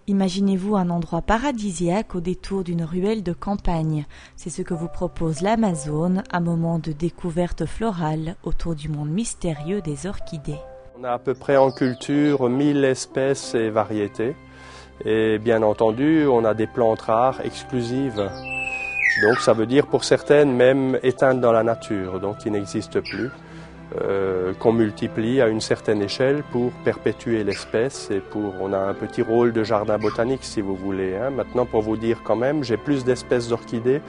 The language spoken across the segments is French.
Imaginez-vous un endroit paradisiaque au détour d'une ruelle de campagne. C'est ce que vous propose l'Amazone, un moment de découverte florale autour du monde mystérieux des orchidées. On a à peu près en culture 1000 espèces et variétés. Et bien entendu, on a des plantes rares, exclusives. Donc ça veut dire pour certaines même éteintes dans la nature, donc qui n'existent plus. Qu'on multiplie à une certaine échelle pour perpétuer l'espèce et on a un petit rôle de jardin botanique si vous voulez. Maintenant pour vous dire quand même, j'ai plus d'espèces d'orchidées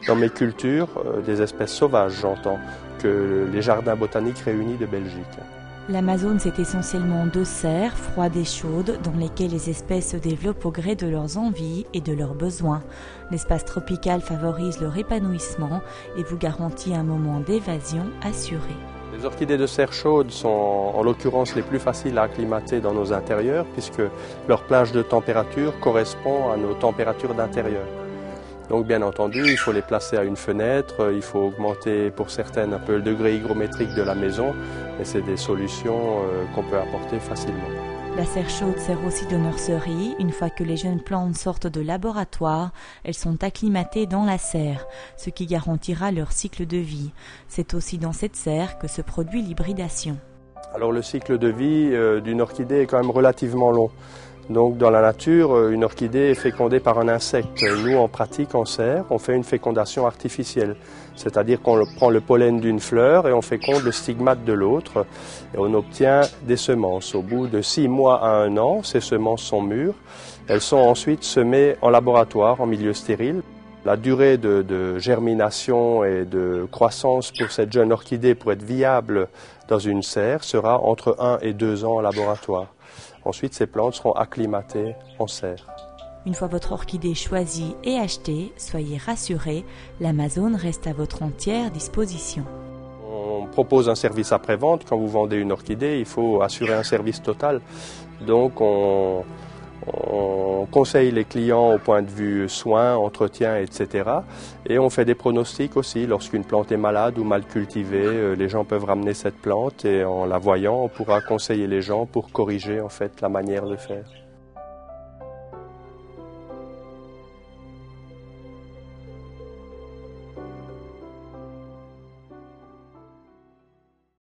dans mes cultures, des espèces sauvages j'entends, que les jardins botaniques réunis de Belgique. L'Amazone, c'est essentiellement 2 serres, froides et chaudes, dans lesquelles les espèces se développent au gré de leurs envies et de leurs besoins. L'espace tropical favorise leur épanouissement et vous garantit un moment d'évasion assuré. Les orchidées de serre chaude sont en l'occurrence les plus faciles à acclimater dans nos intérieurs puisque leur plage de température correspond à nos températures d'intérieur. Donc bien entendu, il faut les placer à une fenêtre, il faut augmenter pour certaines un peu le degré hygrométrique de la maison et c'est des solutions qu'on peut apporter facilement. La serre chaude sert aussi de nurserie. Une fois que les jeunes plantes sortent de laboratoire, elles sont acclimatées dans la serre, ce qui garantira leur cycle de vie. C'est aussi dans cette serre que se produit l'hybridation. Alors le cycle de vie d'une orchidée est quand même relativement long. Donc dans la nature, une orchidée est fécondée par un insecte. Nous, en pratique, en serre, on fait une fécondation artificielle. C'est-à-dire qu'on prend le pollen d'une fleur et on féconde le stigmate de l'autre. Et on obtient des semences. Au bout de 6 mois à 1 an, ces semences sont mûres. Elles sont ensuite semées en laboratoire, en milieu stérile. La durée de germination et de croissance pour cette jeune orchidée pour être viable dans une serre sera entre 1 et 2 ans en laboratoire. Ensuite, ces plantes seront acclimatées en serre. Une fois votre orchidée choisie et achetée, soyez rassurés, l'Amazone reste à votre entière disposition. On propose un service après-vente. Quand vous vendez une orchidée, il faut assurer un service total. Donc on conseille les clients au point de vue soins, entretien, etc. Et on fait des pronostics aussi. Lorsqu'une plante est malade ou mal cultivée, les gens peuvent ramener cette plante et en la voyant, on pourra conseiller les gens pour corriger en fait la manière de faire.